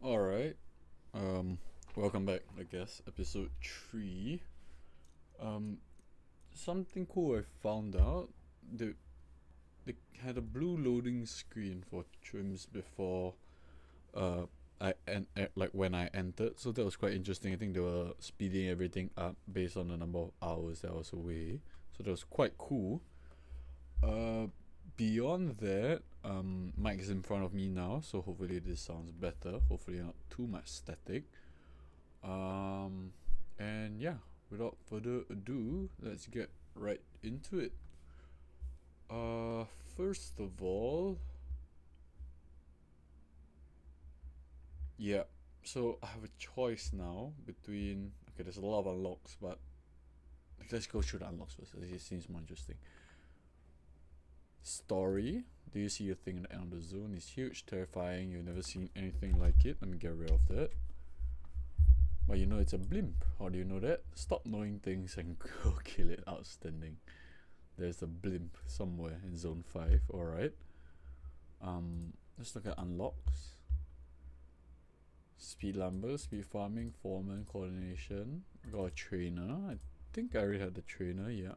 Alright. Um Welcome back, I guess. Episode 3. Um Something cool I found out. They they had a blue loading screen for Trimps before uh like when I entered, so that was quite interesting. I think they were speeding everything up based on the number of hours that I was away. So that was quite cool. Uh Beyond that, mic is in front of me now, so hopefully this sounds better. Hopefully not too much static. Um, and yeah, without further ado, let's get right into it. Uh, First of all, yeah. So I have a choice now between. Okay, there's a lot of unlocks, but let's go through the unlocks first. It seems more interesting. Story. Do you see a thing at the end of the zone? It's huge, terrifying. You've never seen anything like it. Let me get rid of that. But you know it's a blimp. How do you know that? Stop knowing things and go kill it. Outstanding. There's a blimp somewhere in zone 5. Alright. Let's look at unlocks. Speed lumber, speed farming, foreman, coordination. Got a trainer. I think I already had the trainer, yeah.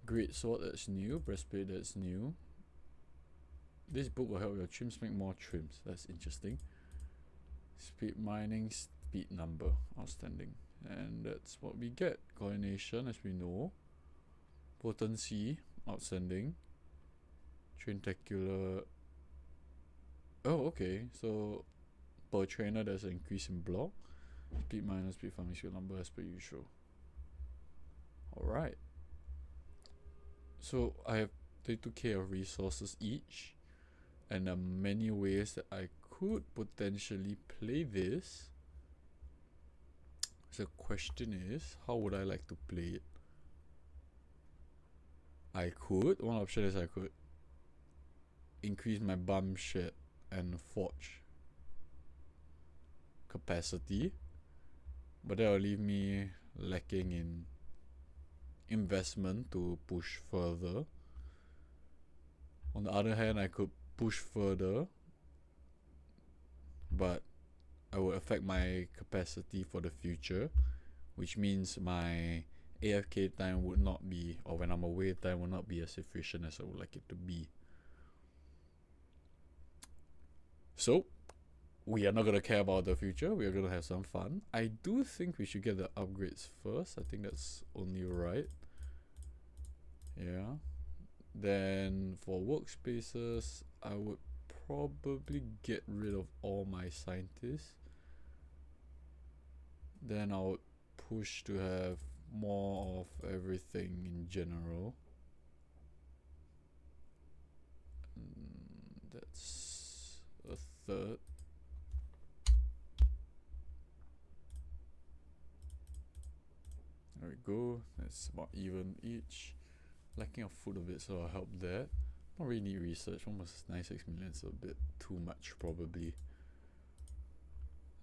Great sword, that's new. Breastplate, that's new. This book will help your trims make more trims. That's interesting. Speed mining, speed number. Outstanding. And that's what we get. Coordination, as we know. Potency, outstanding. Tentacular. Oh, okay. So per trainer, there's an increase in block. Speed minus speed farming, speed number as per usual. Alright. So I have 32k of resources each, and there are many ways that I could potentially play this. So the question is, how would I like to play it? I could, one option is I could increase my bump shed and forge capacity, but that will leave me lacking in investment to push further. On the other hand, I could push further, but I would affect my capacity for the future, which means my AFK time would not be, or when I'm away time would not be as efficient as I would like it to be. So we are not gonna care about the future. We are gonna have some fun. I do think we should get the upgrades first. I think that's only right. Yeah. Then for workspaces, I would probably get rid of all my scientists. Then I would push to have more of everything in general. That's a third. There we go. That's about even each. Lacking of food a bit, so I'll help that. Don't really need research. Almost 96 million is a bit too much, probably.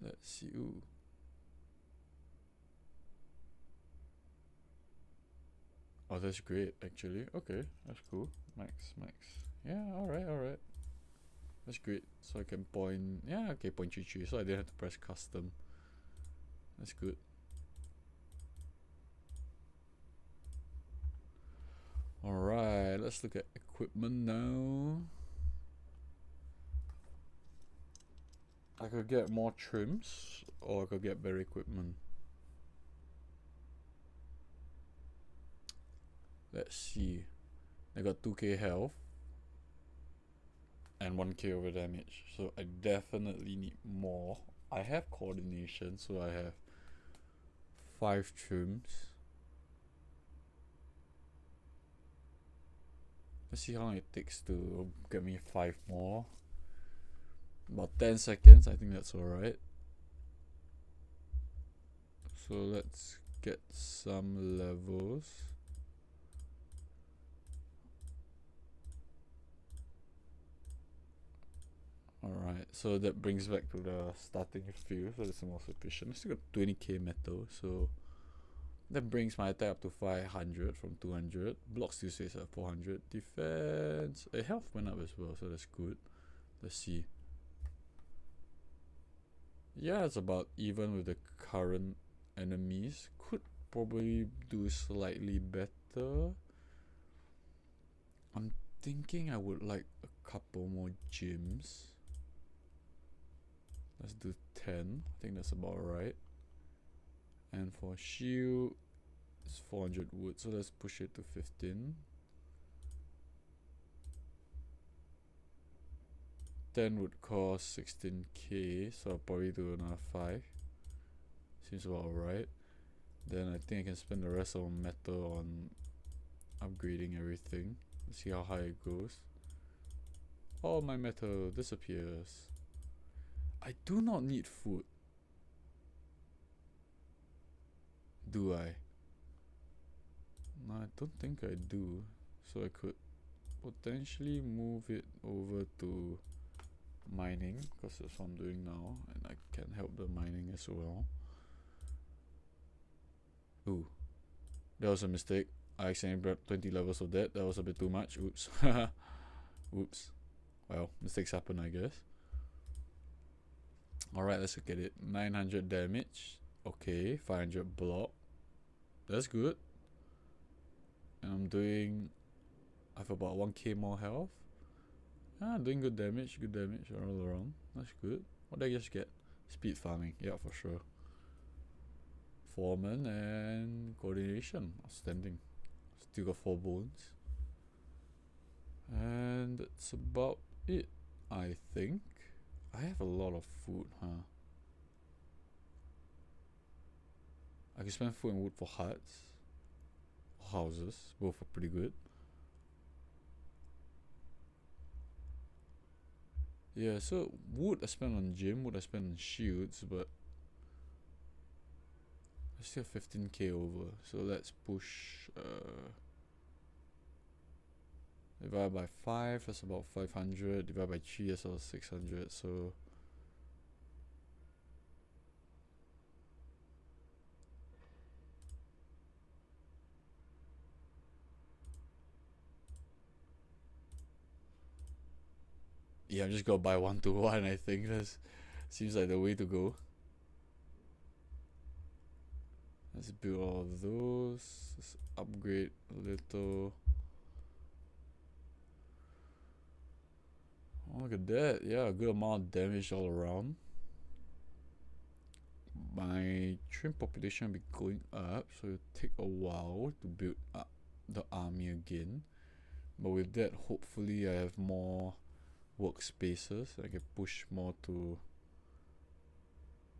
Let's see. Ooh. Oh, that's great, actually. Okay, that's cool. Max. Yeah, alright. That's great. So I can point. Yeah, okay, 0.33. So I didn't have to press custom. That's good. Alright, let's look at equipment now. I could get more trims, or I could get better equipment. Let's see. I got 2k health and 1k over damage, so I definitely need more. I have coordination, so I have 5 trims. Let's see how long it takes to get me 5 more. About 10 seconds, I think that's alright. So let's get some levels. Alright, so that brings back to the starting field, so that's the most efficient. I still got 20k metal, so that brings my attack up to 500 from 200. Block still stays at 400. Defense, health went up as well, so that's good. Let's see. Yeah, it's about even with the current enemies. Could probably do slightly better. I'm thinking I would like a couple more gyms. Let's do 10. I think that's about right. And for shield, it's 400 wood, so let's push it to 15. 10 would cost 16k, so I'll probably do another 5. Seems about alright. Then I think I can spend the rest of metal on upgrading everything. Let's see how high it goes. All my metal disappears. I do not need food. Do I? No, I don't think I do. So I could potentially move it over to mining, because that's what I'm doing now, and I can help the mining as well. Ooh, that was a mistake. I accidentally grabbed 20 levels of that. That was a bit too much. Oops. Oops. Well, mistakes happen, I guess. Alright, let's look at it. 900 damage. Okay, 500 block. That's good. And I have about 1k more health. I'm doing good damage all around. That's good. What did I just get? Speed farming, yeah, for sure. Foreman and coordination, outstanding. Still got 4 bones. And that's about it, I think. I have a lot of food, huh? I can spend food and wood for huts. Houses, both are pretty good. Yeah, so wood I spend on gym, wood I spend on shields, but I still have 15k over. So let's push divide by 5, that's about 500. Divide by 3, that's about 600. So yeah, I'm just gonna buy 1 to 1. I think that seems like the way to go. Let's build all of those. Let's upgrade a little. Oh, look at that. Yeah, a good amount of damage all around. My trim population will be going up, so it'll take a while to build up the army again. But with that, hopefully I have more workspaces. I can push more to,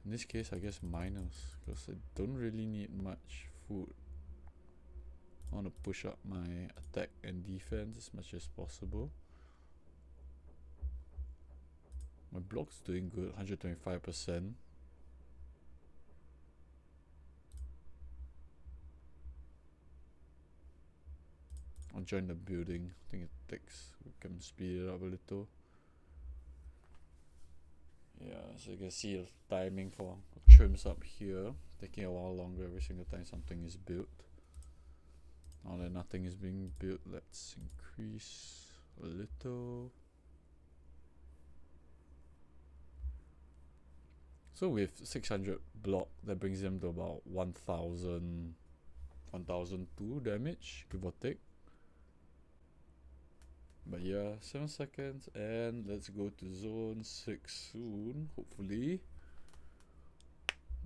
in this case I guess, miners, because I don't really need much food. I want to push up my attack and defense as much as possible. My block's doing good, 125%. I'll join the building. I think it takes, we can speed it up a little. Yeah, so you can see the timing for trims up here, taking a while longer every single time something is built. Now that nothing is being built, let's increase a little. So with 600 block, that brings them to about 1000, 1002 damage, give or take. But yeah, 7 seconds, and let's go to zone 6 soon, hopefully.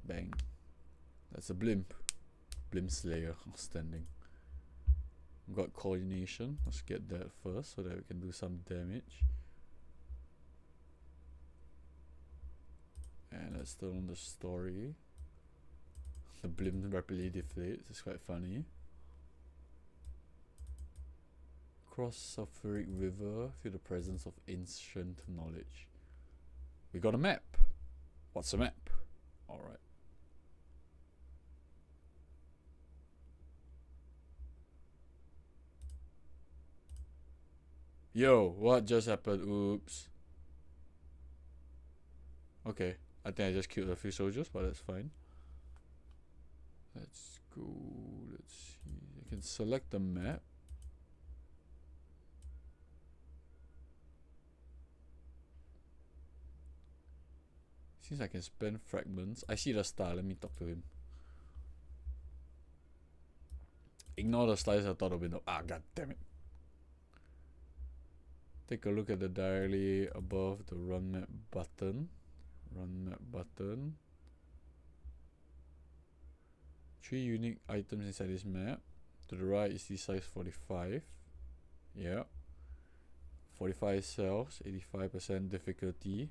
Bang. That's a blimp. Blimp Slayer, outstanding. Got coordination, let's get that first so that we can do some damage. And that's still on the story. The blimp rapidly deflates, it's quite funny. Cross sulfuric river, feel the presence of ancient knowledge. We got a map. What's a map? Alright. Yo, what just happened? Oops. Okay, I think I just killed a few soldiers, but that's fine. Let's go, let's see. I can select the map. Since I can spend fragments, I see the star. Let me talk to him. Ignore the slides. I thought of window. Ah, god damn it. Take a look at the directly above the run map button. Run map button. 3 unique items inside this map. To the right is the size 45. Yeah. 45 cells, 85% difficulty.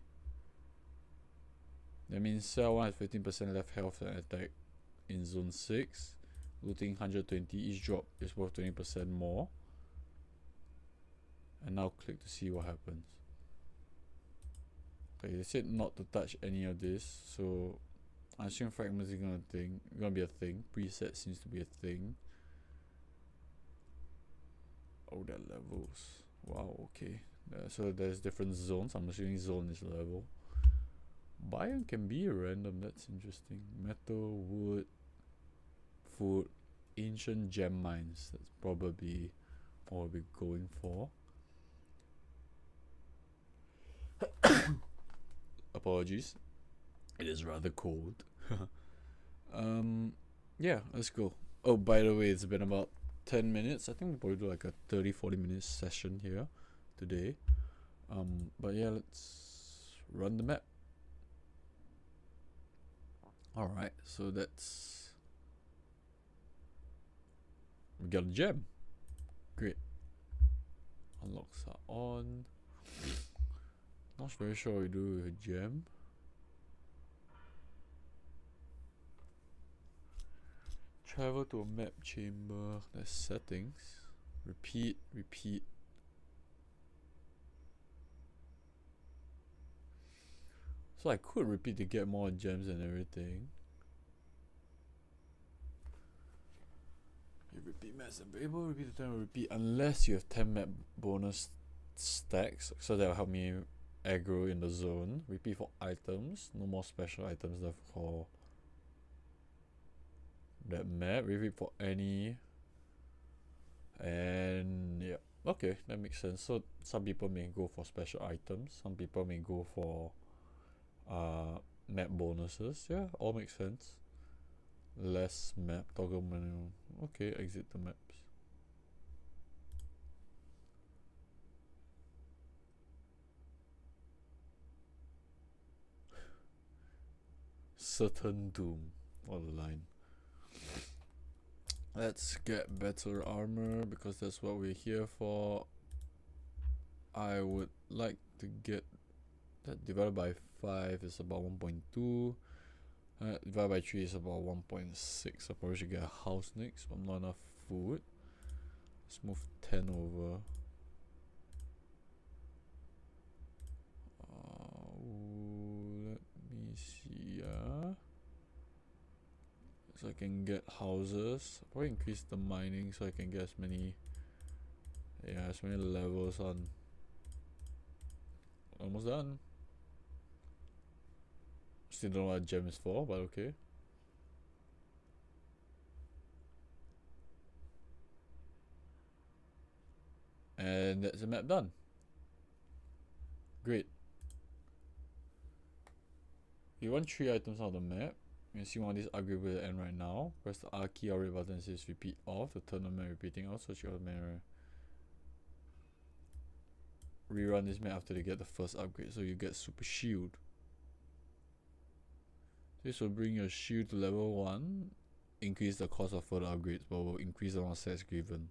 That means cell 1 has 15% left health and attack in zone 6. Looting 120. Each drop is worth 20% more. And now click to see what happens. Okay, they said not to touch any of this, so I assume fragments is gonna be a thing. Preset seems to be a thing. Oh, they're levels. Wow, okay. So there's different zones. I'm assuming zone is level. Biome can be random. That's interesting. Metal, wood, food, ancient gem mines. That's probably what we'll be going for. Apologies. It is rather cold. Yeah, let's go. Oh, by the way, it's been about 10 minutes. I think we'll probably do like a 30-40 minutes session here today. But yeah, let's run the map. Alright, so that's... we got a gem. Great. Unlocks are on. Not very sure what we do with a gem. Travel to a map chamber. There's settings. Repeat, repeat. So I could repeat to get more gems and everything. You repeat maps and be able to repeat the time repeat unless you have 10 map bonus stacks. So that will help me aggro in the zone. Repeat for items. No more special items left for that map. Repeat for any. And yeah. Okay, that makes sense. So some people may go for special items. Some people may go for map bonuses. Yeah, all makes sense. Less map, toggle menu. Okay, exit the maps. Certain doom. What a line. Let's get better armor because that's what we're here for. I would like to get that divided by 5 is about 1.2. Divided by 3 is about 1.6. I probably should get a house next, but not enough food. Let's move 10 over. Let me see. So I can get houses. Probably increase the mining so I can get as many. Yeah, as many levels on. Almost done. Still don't know what gem is for, but okay. And that's the map done. Great. You want 3 items on the map. You can see one of these upgrade will end right now. Press the R key or red button says repeat off to turn the map repeating off. So you rerun this map after they get the first upgrade. So you get super shield. This will bring your shield to level 1. Increase the cost of further upgrades, but will increase the amount of sets given.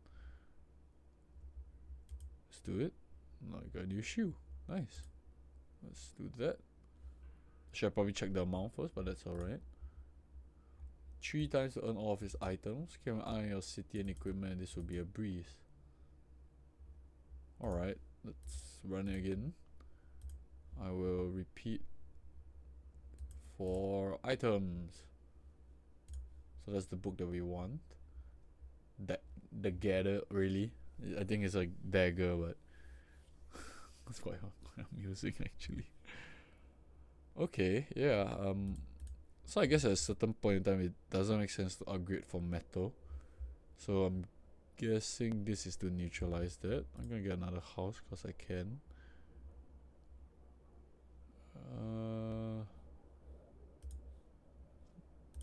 Let's do it. Now you got a new shoe. Nice. Let's do that. Should I probably check the amount first, but that's alright. 3 times to earn all of his items. Keep an eye on your city and equipment, and this will be a breeze. Alright, let's run it again. I will repeat for items. So that's the book that we want. The gather, really? I think it's a dagger, but it's quite amusing actually. Okay, yeah. So I guess at a certain point in time it doesn't make sense to upgrade for metal. So I'm guessing this is to neutralize that. I'm gonna get another house because I can.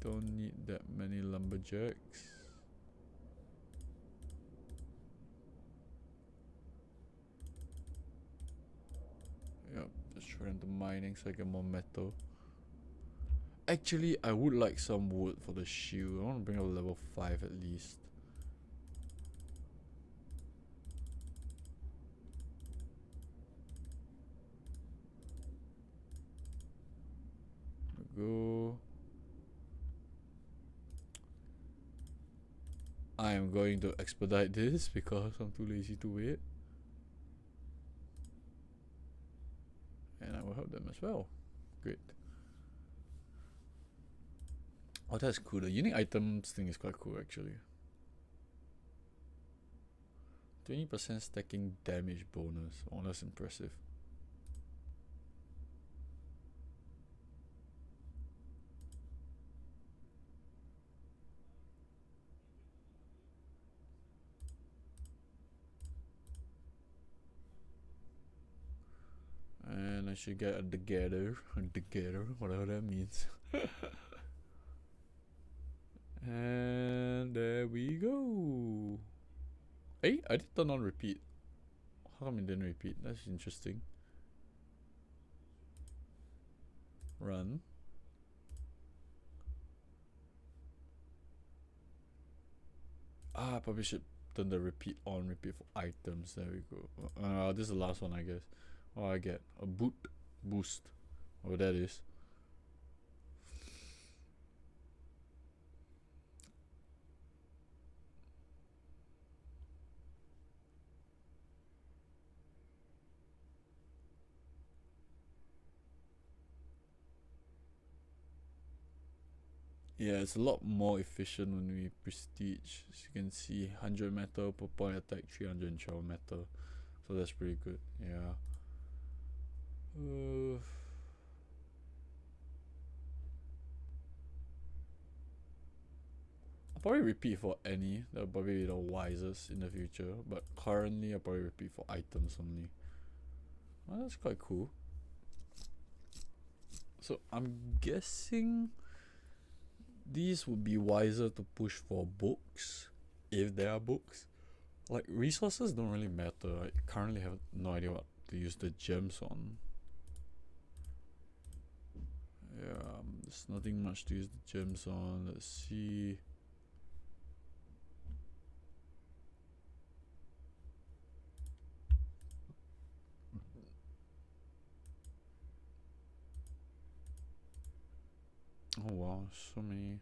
don't need that many lumberjacks. Yep, just throw into mining so I get more metal. Actually, I would like some wood for the shield. I want to bring up level 5 at least. Go. I am going to expedite this because I'm too lazy to wait. And I will help them as well. Great. Oh, that's cool. The unique items thing is quite cool actually. 20% stacking damage bonus. Oh, that's impressive. And I should get a together, whatever that means. And there we go. Hey, I did turn on repeat. How come it didn't repeat? That's interesting. Run. Ah, I probably should turn the repeat on, repeat for items. There we go. This is the last one, I guess. Oh, I get a boost. Oh, that is. Yeah, it's a lot more efficient when we prestige. As you can see, 100 metal per point attack, 312 metal. So that's pretty good. Yeah. I'll probably repeat for any. That'll probably be the wisest in the future. But currently, I'll probably repeat for items only. Well, that's quite cool. So I'm guessing these would be wiser to push for books, if there are books. Like, resources don't really matter. I currently have no idea what to use the gems on. Yeah, there's nothing much to use the gems on. Let's see. Oh wow, so many.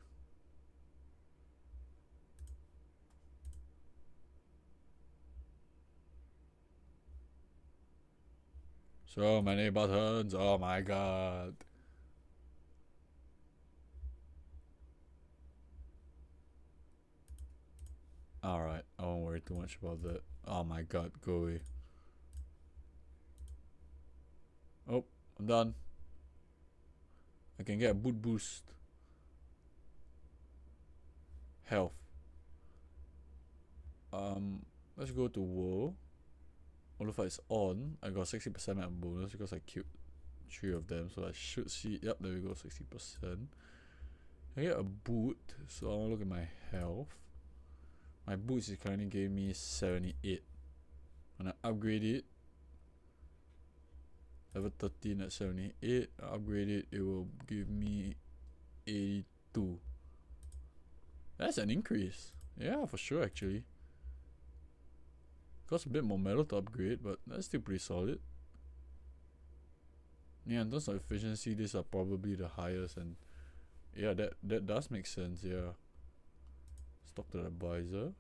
So many buttons, oh my god. Alright, I won't worry too much about that. Oh my god, go away. Oh, I'm done. I can get a boot boost. Health. Let's go to war. If it's on, I got 60% map bonus because I killed 3 of them, so I should see. Yep, there we go, 60%. I get a boot, so I want to look at my health. My boots is currently giving me 78. When I upgrade it, level 13 at 78, I upgrade it, it will give me 82. That's an increase. Yeah, for sure actually. Costs a bit more metal to upgrade, but that's still pretty solid. Yeah, in terms of efficiency, these are probably the highest, and yeah, that does make sense. Yeah. Stock to the advisor.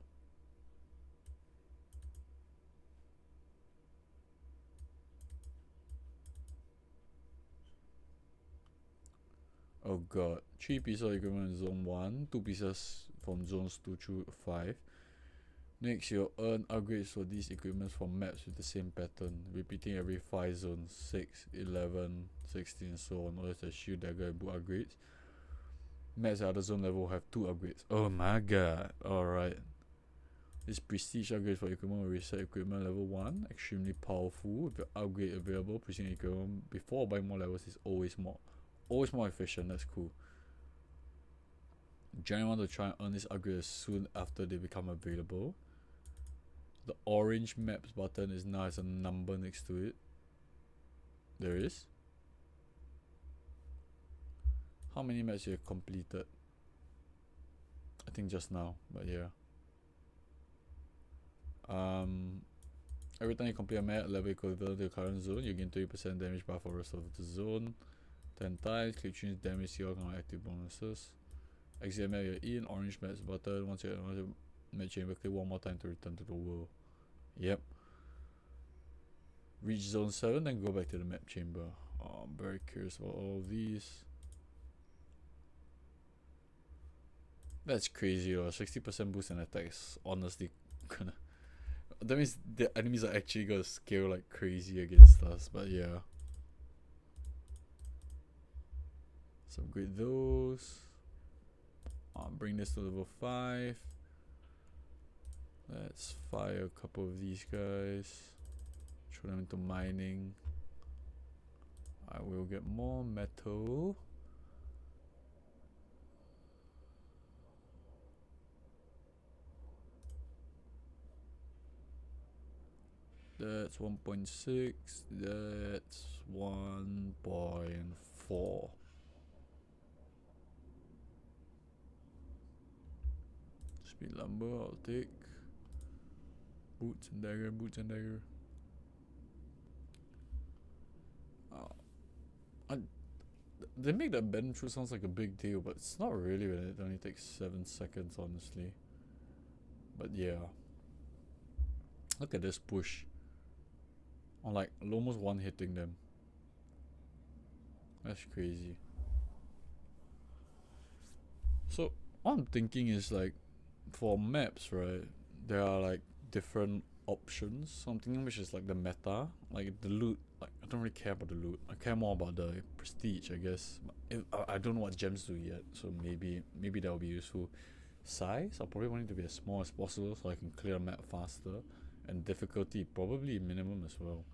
Oh god, 3 pieces of equipment in zone 1, 2 pieces from zones 2 through 5. Next, you'll earn upgrades for these equipments from maps with the same pattern, repeating every 5 zones, 6, 11, 16, and so on. Notice the shield, dagger, and boot upgrades. Maps at other zone level will have 2 upgrades. Oh my god, alright. This prestige upgrade for equipment will reset equipment level 1, extremely powerful. With the upgrade available, pressing equipment before buying more levels is always more efficient. That's cool. Generally want to try and earn this upgrade as soon after they become available. The orange maps button is now has a number next to it. There is. How many maps you have completed? I think just now, but yeah. Every time you complete a map level equivalent to the current zone, you gain 30% damage buff for the rest of the zone. 10 times, click change damage skill on active bonuses. Exit map you're in, orange maps button. Once you're map chamber, click one more time to return to the world. Yep. Reach zone 7, then go back to the map chamber. Oh, I'm very curious about all of these. That's crazy though. 60% boost in attacks. Honestly, gonna. That means the enemies are actually gonna scale like crazy against us. But yeah. Let's upgrade those. Bring this to level 5. Let's fire a couple of these guys. Throw them into mining. I will get more metal. That's 1.6. That's 1.4. Speed lumber, I'll take. Boots and dagger, boots and dagger. They make that bend through sounds like a big deal, but it's not really when it only takes 7 seconds, honestly. But yeah. Look at this push. On like almost one hitting them. That's crazy. So what I'm thinking is like for maps, right, there are like different options. So I'm thinking which is like the meta, like the loot. Like I don't really care about the loot. I care more about the prestige, I guess. I don't know what gems do yet, so maybe that will be useful. Size, I'll probably want it to be as small as possible so I can clear a map faster. And difficulty, probably minimum as well.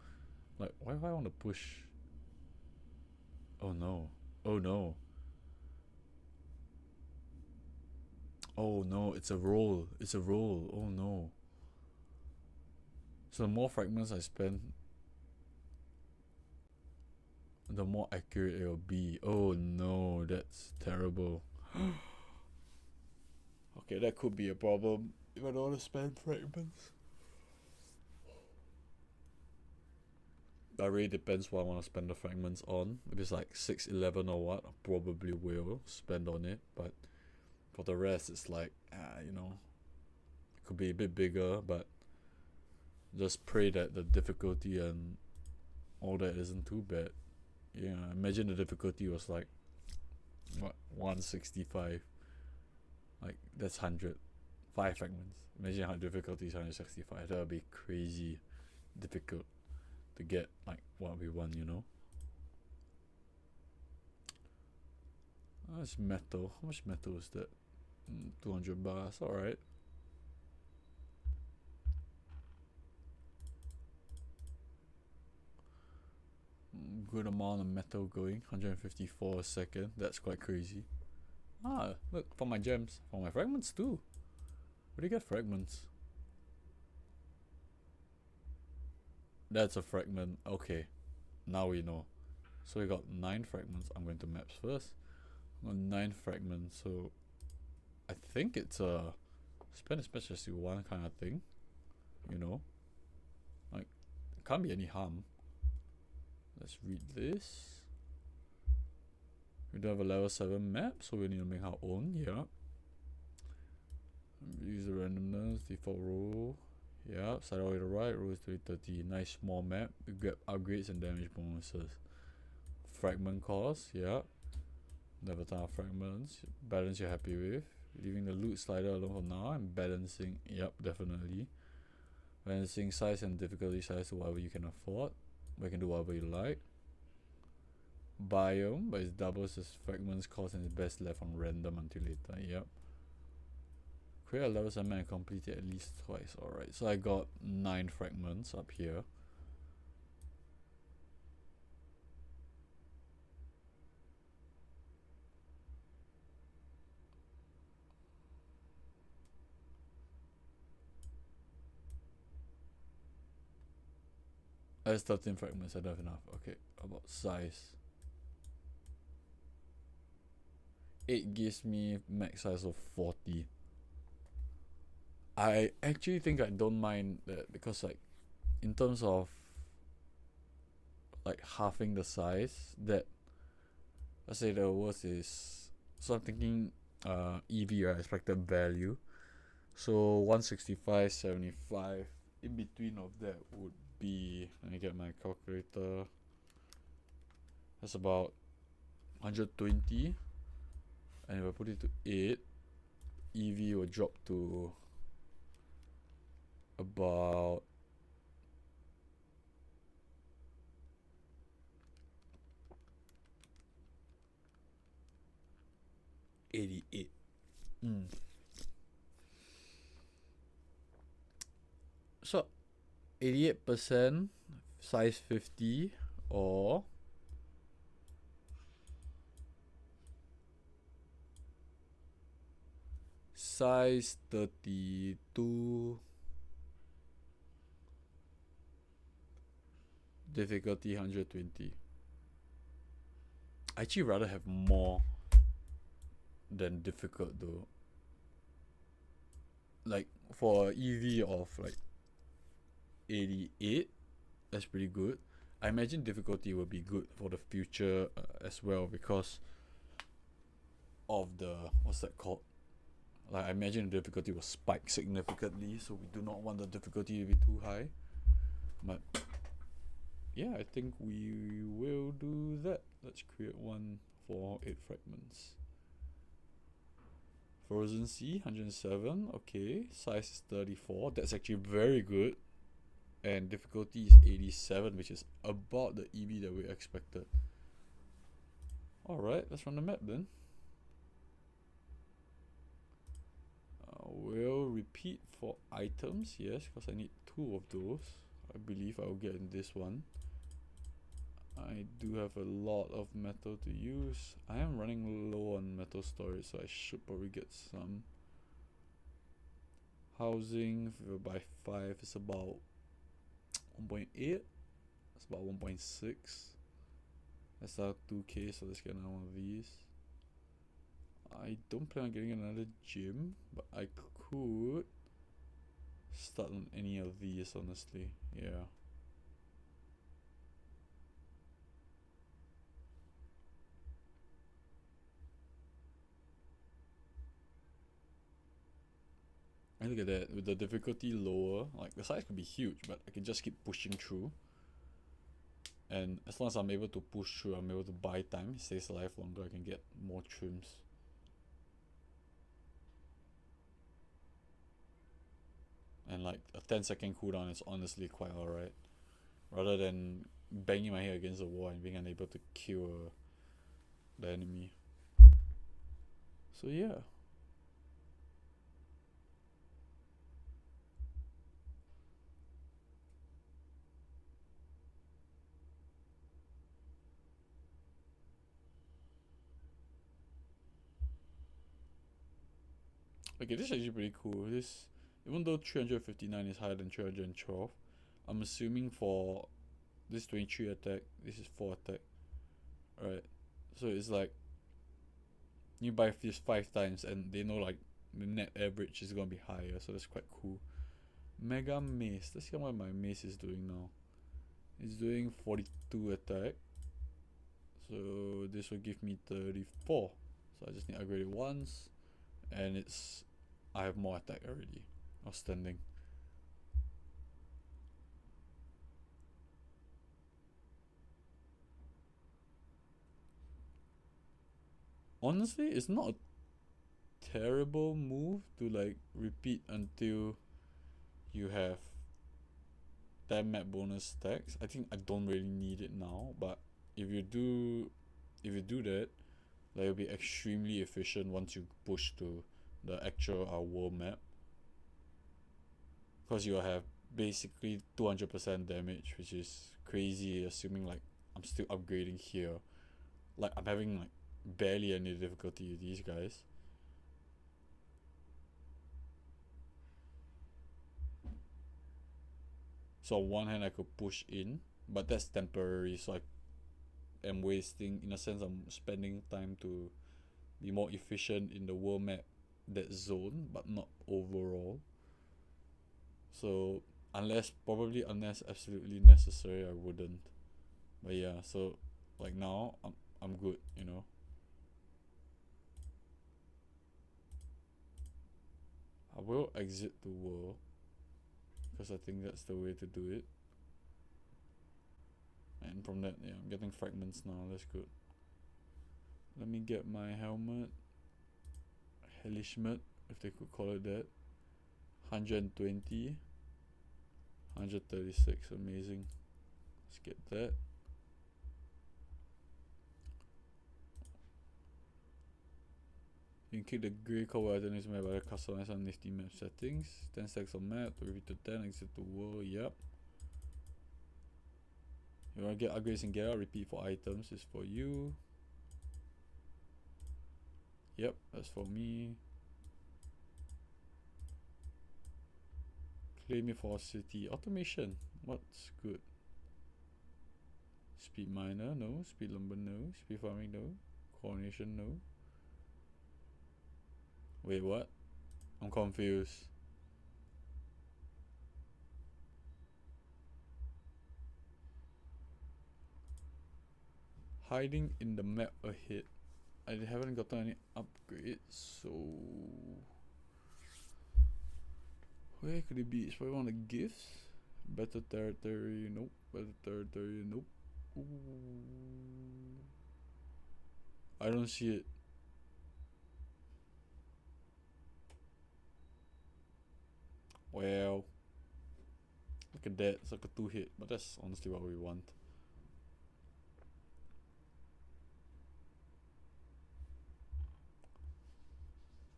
Like, why do I want to push? Oh no. Oh no. Oh no, it's a roll. It's a roll. Oh no. So the more fragments I spend, the more accurate it will be. Oh no, that's terrible. Okay, that could be a problem if I don't want to spend fragments. That really depends what I want to spend the fragments on. If it's like 611 or what, I probably will spend on it. But for the rest, it's like, you know, it could be a bit bigger, but just pray that the difficulty and all that isn't too bad. Yeah, imagine the difficulty was like, what, 165. Like, that's 100. 5 fragments. Imagine how difficulty is 165. That would be crazy difficult to get like what we want, you know. That's metal. How much metal is that? 200 bars. Alright. Good amount of metal going. 154 a second. That's quite crazy. Ah, look, for my gems. For my fragments too. Where do you get fragments? That's a fragment. Okay. Now we know. So we got 9 fragments. I'm going to maps first. 9 fragments. So I think it's a spend as much as you want kind of thing. You know? Like, it can't be any harm. Let's read this. We do have a level 7 map, so we need to make our own. Yeah. Use the randomness, default row. Yeah, side all the way to the right, row is 30. Nice small map. We get upgrades and damage bonuses. Fragment cost, yeah. Level ton of fragments. Balance you're happy with. Leaving the loot slider alone for now. And balancing, yep, definitely. Balancing size and difficulty size to whatever you can afford. We can do whatever you like. Biome, but it doubles as fragments cost and is best left on random until later, yep. Create a level 7 and complete it at least twice. Alright, so I got 9 fragments up here. That's 13 fragments, I don't have enough. Okay, about size. 8 gives me max size of 40. I actually think I don't mind that because like in terms of like halving the size, that let's say the worst is, so I'm thinking EV, right, expected value. So 165, 75, in between of that would be, let me get my calculator, that's about 120, and if I put it to 8, EV will drop to about $88. So 88% size 50 or size 32, difficulty 120. I actually rather have more than difficult though. Like for EV of like 88, that's pretty good. I imagine difficulty will be good for the future as well because of the, what's that called? Like I imagine the difficulty will spike significantly, so we do not want the difficulty to be too high. But yeah, I think we will do that. Let's create one for 8 fragments. Frozen Sea, 107. Okay, size is 34. That's actually very good. And difficulty is 87, which is about the EV that we expected. Alright, let's run the map then. We'll repeat for items, yes, because I need 2 of those. I believe I will get in this one. I do have a lot of metal to use. I am running low on metal storage, so I should probably get some. Housing, if we buy 5, it's about 1.8. That's about 1.6. That's now 2k, so let's get another one of these. I don't plan on getting another gym, but I could start on any of these, honestly. Yeah. And look at that, with the difficulty lower, like the size could be huge, but I can just keep pushing through. And as long as I'm able to push through, I'm able to buy time, it stays alive longer, I can get more trims. And like a 10-second cooldown is honestly quite alright. Rather than banging my head against the wall and being unable to kill the enemy. So yeah. Okay, this is actually pretty cool. This, even though 359 is higher than 312, I'm assuming for this 23 attack, this is 4 attack. Right. So it's like you buy this 5 times and they know like the net average is gonna be higher, so that's quite cool. Mega Mace. Let's see what my mace is doing now. It's doing 42 attack. So this will give me 34. So I just need to upgrade it once. And it's, I have more attack already. Outstanding. Honestly, it's not a terrible move to like repeat until you have 10 map bonus stacks. I think I don't really need it now, but if you do that, that will be extremely efficient once you push to the actual world map, because you will have basically 200% damage, which is crazy assuming like I'm still upgrading here. Like I'm having like barely any difficulty with these guys. So on one hand I could push in but that's temporary, so I am wasting, in a sense, I'm spending time to be more efficient in the world map, that zone, but not overall. So unless absolutely necessary, I wouldn't. But yeah, so like now I'm good, you know. I will exit the world because I think that's the way to do it. And from that, yeah, I'm getting fragments now. That's good. Let me get my helmet, helishmet, if they could call it that. 120, 136, amazing. Let's get that. You can keep the grey color items made by the customize on nifty map settings. 10 stacks of map, repeat to 10, exit the world, yep. You wanna get upgrades and get out, repeat for items is for you. Yep, that's for me. Claim it for city. Automation, what's good? Speed miner, no. Speed lumber, no. Speed farming, no. Coronation, no. Wait, what? I'm confused. Hiding in the map ahead. I haven't gotten any upgrades, so where could it be? It's probably one of the gifts. Better territory, nope. Better territory, nope. Ooh. I don't see it. Well, look at that. It's like a 2-hit, but that's honestly what we want.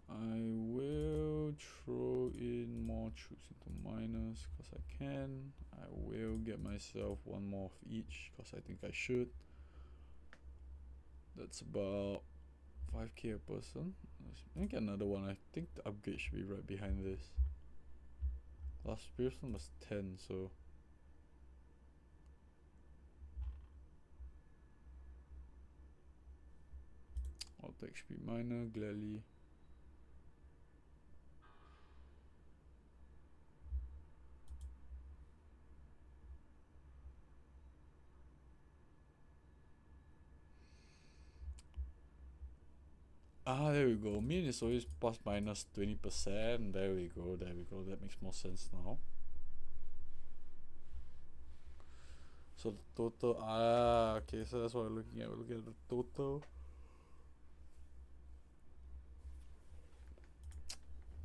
I will throw in more troops into miners because I can. I will get myself one more of each because I think I should. That's about 5k a person. Let me get another one. I think the upgrade should be right behind this. Last person was 10, so I'll take speed miner gladly. Ah, there we go. Mean is always plus minus 20%. There we go, there we go. That makes more sense now. So the total, okay, so that's what we're looking at. We're looking at the total.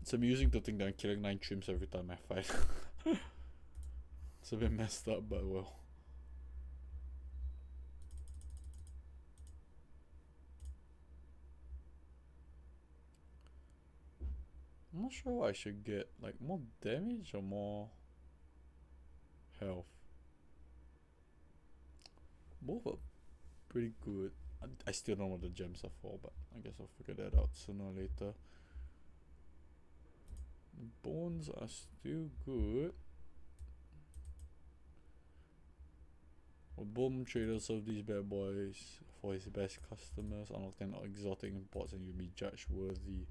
It's amusing to think that I'm killing 9 Trimps every time I fight. It's a bit messed up, but well. I'm not sure what I should get. Like more damage or more health? Both are pretty good. I still don't know what the gems are for, but I guess I'll figure that out sooner or later. The bones are still good. Well, Bomb Trader serve these bad boys for his best customers. Unlock 10 exotic imports and you'll be judged worthy.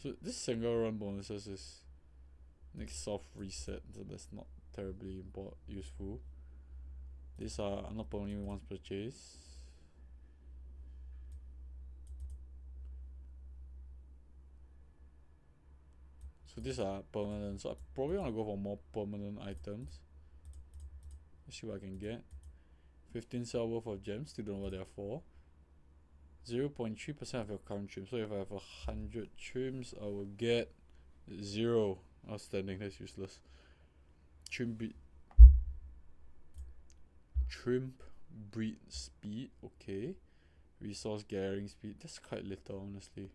So this single run bonuses is next soft reset, so that's not terribly useful. These are not permanently once purchased. So these are permanent, so I probably want to go for more permanent items. Let's see what I can get. 15 cell worth of gems, still don't know what they're for. 0.3% of your current trim. So if I have 100 trims, I will get 0. Outstanding, that's useless. Trimp breed speed, okay. Resource gathering speed, that's quite little honestly.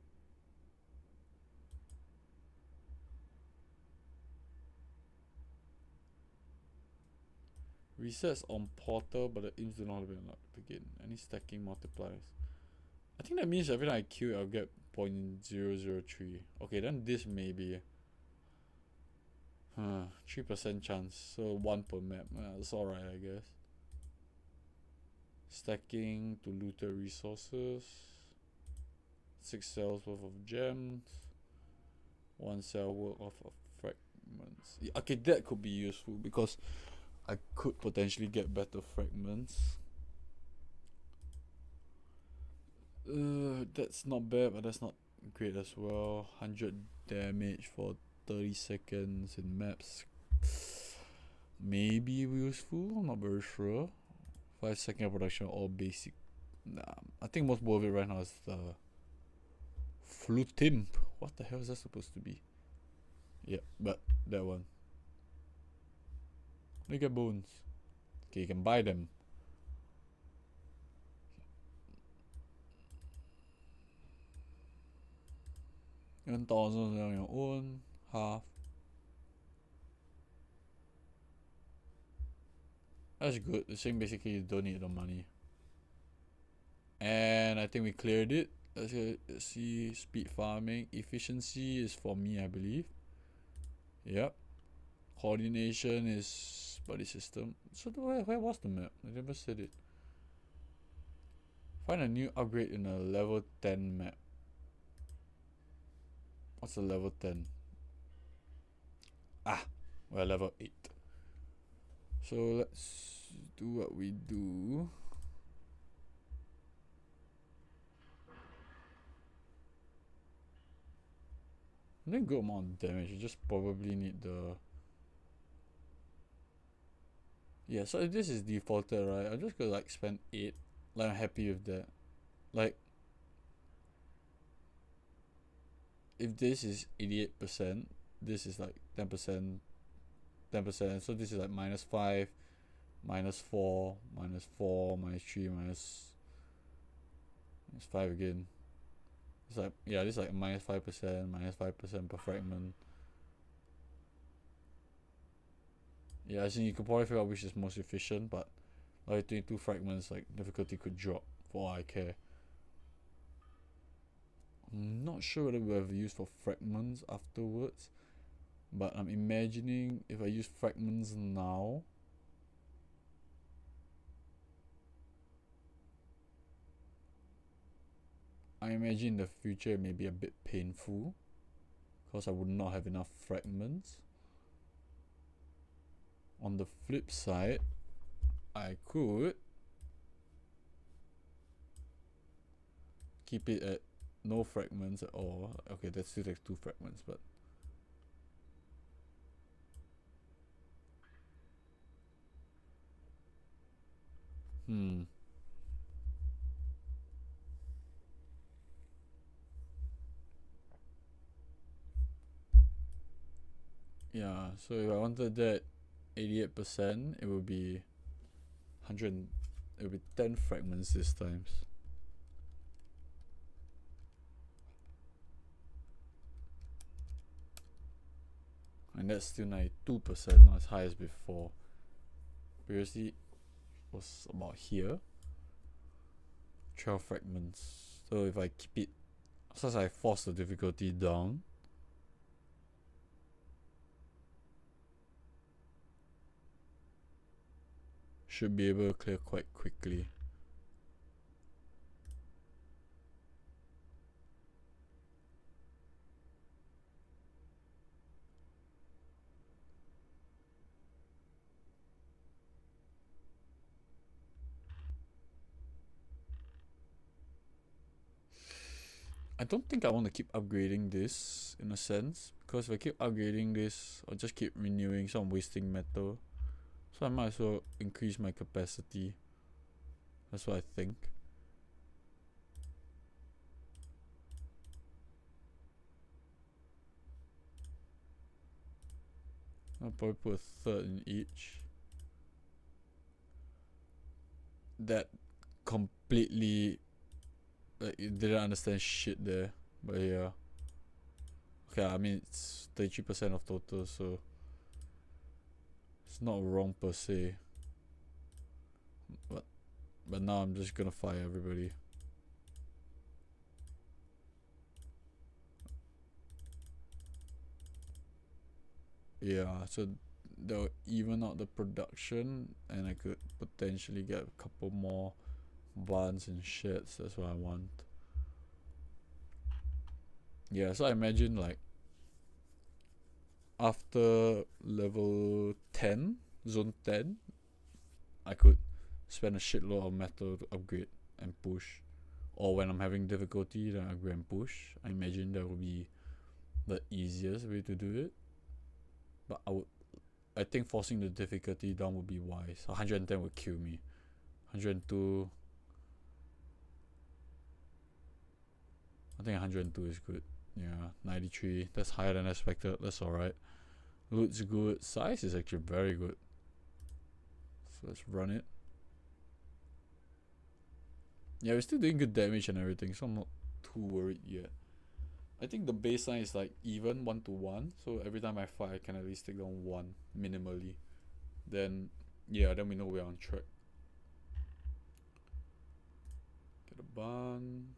Resets on portal, but the imps do not have been unlocked again. Any stacking multipliers? I think that means every time I kill, I'll get 0.003. Okay, then this may be 3% chance, so 1 per map. That's alright, I guess. Stacking to looted resources. 6 cells worth of gems. 1 cell worth of fragments. Yeah, okay, that could be useful because I could potentially get better fragments. That's not bad, but that's not great as well. 100 damage for 30 seconds in maps. Maybe useful, I'm not very sure. 5-second production, all basic. Nah, I think most worth it right now is the Trimps. What the hell is that supposed to be? Yeah, but that one. Look at bones. Okay, you can buy them. $1,000 on your own, half. That's good. The saying basically you don't need the money. And I think we cleared it. Let's see. Speed farming. Efficiency is for me, I believe. Yep. Coordination is body system. So where was the map? I never said it. Find a new upgrade in a level 10 map. What's a level 10? Ah, we're level 8. So let's do what we do. I think good amount of damage. You just probably need the. Yeah, so if this is defaulted, right? I'm just gonna like spend 8. Like I'm happy with that. Like if this is 88%, this is like 10%, 10%. So this is like -5, -4, -4, -3, -5 again. It's like, yeah, this is like -5%, -5% per fragment. Yeah, I think you could probably figure out which is most efficient, but like 22 fragments, like difficulty could drop for all I care. I'm not sure whether we'll have use for fragments afterwards, but I'm imagining if I use fragments now, I imagine in the future it may be a bit painful because I would not have enough fragments. On the flip side, I could keep it at no fragments at all. Okay, that's still like 2 fragments, but yeah, so if I wanted that 88%, it would be 100. It would be 10 fragments this time. And that's still 92%, not as high as before. Previously it was about here. 12 fragments. So if I keep it, since I force the difficulty down, should be able to clear quite quickly. I don't think I want to keep upgrading this in a sense, because if I keep upgrading this, I'll just keep renewing, so I'm wasting metal. So I might as well increase my capacity. That's what I think. I'll probably put a third in each. That completely, like, you didn't understand shit there, but yeah. Okay, I mean it's 33% of total, so it's not wrong per se. But now I'm just gonna fire everybody. Yeah, so they'll even out the production, and I could potentially get a couple more barns and sheds. That's what I want. Yeah, so I imagine like after level 10, zone 10, I could spend a shitload of metal to upgrade and push. Or when I'm having difficulty, then I upgrade and push. I imagine that would be the easiest way to do it. But I think forcing the difficulty down would be wise. 110 would kill me. 102. I think 102 is good. Yeah, 93. That's higher than expected. That's alright. Loot's good. Size is actually very good. So let's run it. Yeah, we're still doing good damage and everything, so I'm not too worried yet. I think the baseline is like even 1 to 1. So every time I fight, I can at least take down 1 minimally. Then, yeah, then we know we're on track. Get a barn.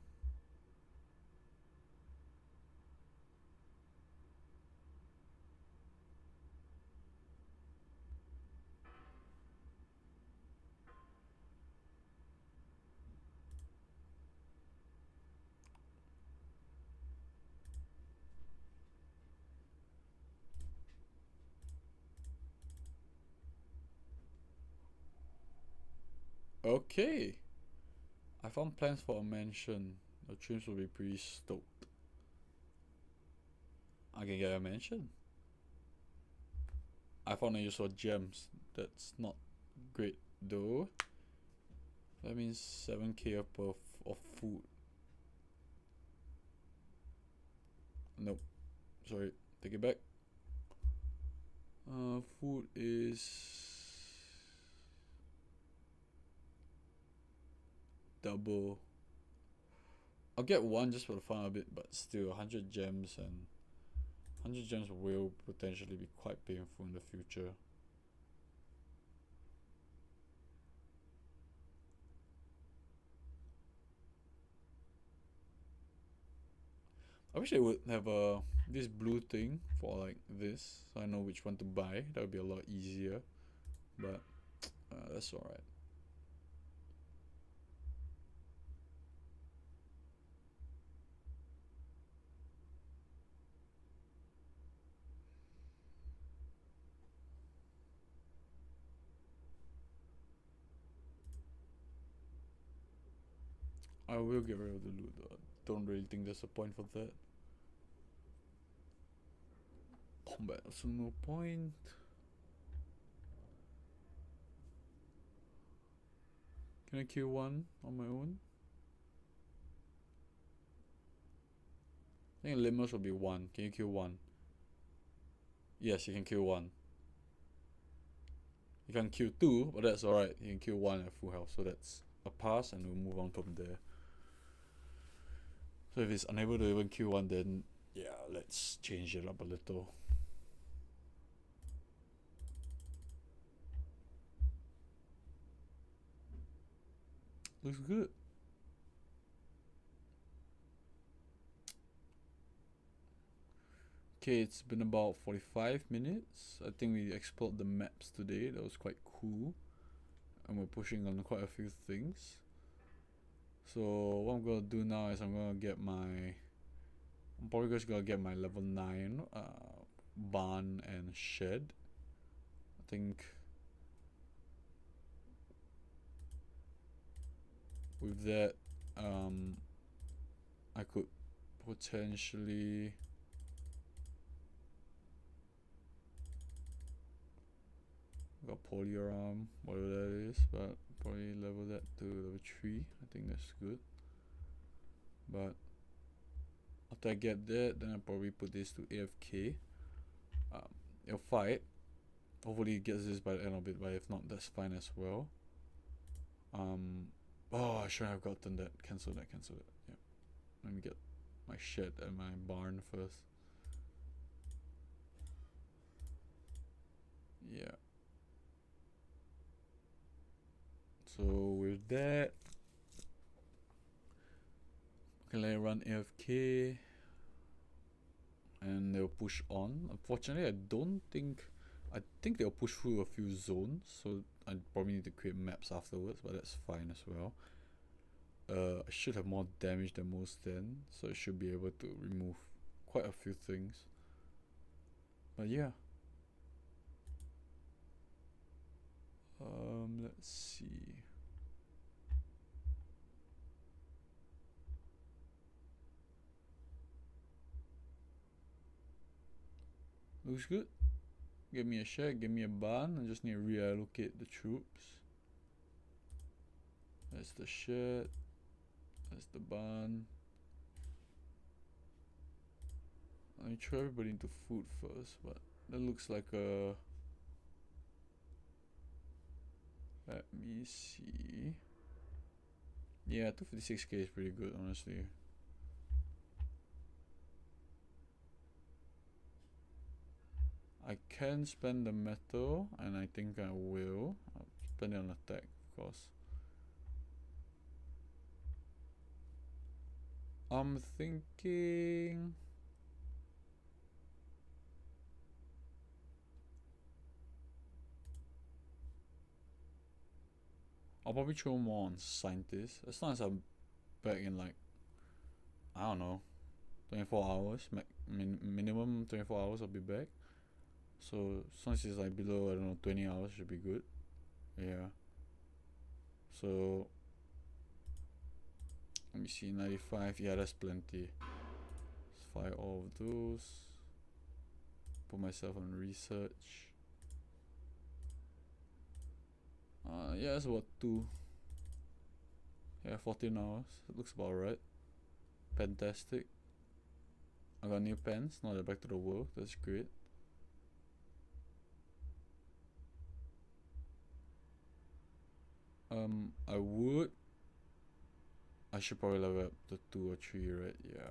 Okay. I found plans for a mansion. The Trimps will be pretty stoked. I can get a mansion. I found a use for gems. That's not great though. That means 7k up of food. Nope. Sorry. Take it back. Food is double. I'll get one just for the fun of it, but still 100 gems, and 100 gems will potentially be quite painful in the future. I wish I would have this blue thing for like this, so I know which one to buy. That would be a lot easier, but that's alright. I will get rid of the loot though. Don't really think there's a point for that. Combat, so no point. Can I kill one on my own? I think limos will be one. Can you kill one? Yes, you can kill one. You can kill two, but that's alright. You can kill one at full health, so that's a pass, and we'll move on from there. So if it's unable to even kill one, then yeah, let's change it up a little. Looks good. Okay, it's been about 45 minutes. I think we explored the maps today. That was quite cool. And we're pushing on quite a few things. So what I'm gonna do now is I'm probably just gonna get my level 9 barn and shed. I think with that I could potentially got polyarm, whatever that is, but probably level that to level 3. I think that's good. But after I get that, then I'll probably put this to AFK. It'll fight. Hopefully it gets this by the end of it, but if not, that's fine as well. Oh, I should have gotten that. Cancel that. Yeah. Let me get my shed and my barn first. Yeah. So with that, can let it run AFK, and they'll push on. Unfortunately, I think they'll push through a few zones, so I probably need to create maps afterwards, but that's fine as well. I should have more damage than most then, so I should be able to remove quite a few things. But yeah. Let's see. Looks good. Give me a shack, give me a barn. I just need to reallocate the troops. That's the shed. That's the barn. Let me throw everybody into food first, but that looks like a... Let me see. Yeah, 256k is pretty good, honestly. I can spend the metal, and I think I will. I'll spend it on attack, of course. I'm thinking... I'll probably throw more on scientists. As long as I'm back in like, I don't know, 24 hours. Minimum 24 hours I'll be back. So as long as it's like below, I don't know, 20 hours should be good. Yeah. So let me see, 95. Yeah, that's plenty. Let's fire all of those. Put myself on research. Yeah, it's about 2. Yeah, 14 hours. It looks about right. Fantastic. I got new pens. Now they're back to the world. That's great. I should probably level up to 2 or 3, right? Yeah.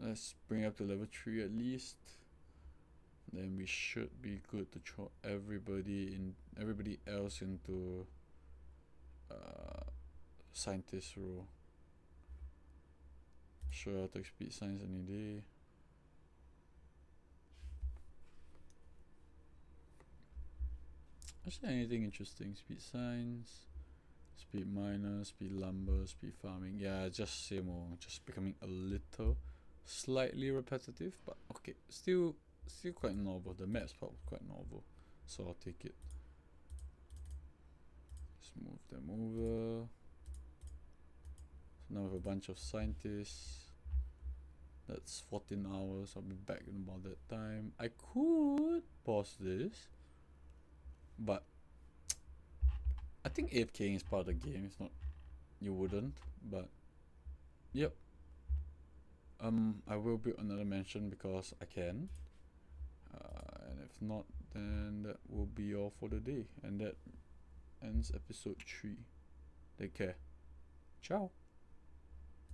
Let's bring up to level 3 at least. Then we should be good to throw everybody else into scientist role. Sure, I'll take speed science any day. Is there anything interesting? Speed science, speed miner, speed lumber, speed farming. Yeah, just same old, just becoming a little slightly repetitive, but okay, still quite novel. The map's probably quite novel, so I'll take it. Let's move them over. So now we have a bunch of scientists. That's 14 hours. I'll be back in about that time. I could pause this, but I think AFKing is part of the game. It's not, you wouldn't, but yep. I will build another mansion because I can. And if not, then that will be all for the day. And that ends episode 3. Take care. Ciao.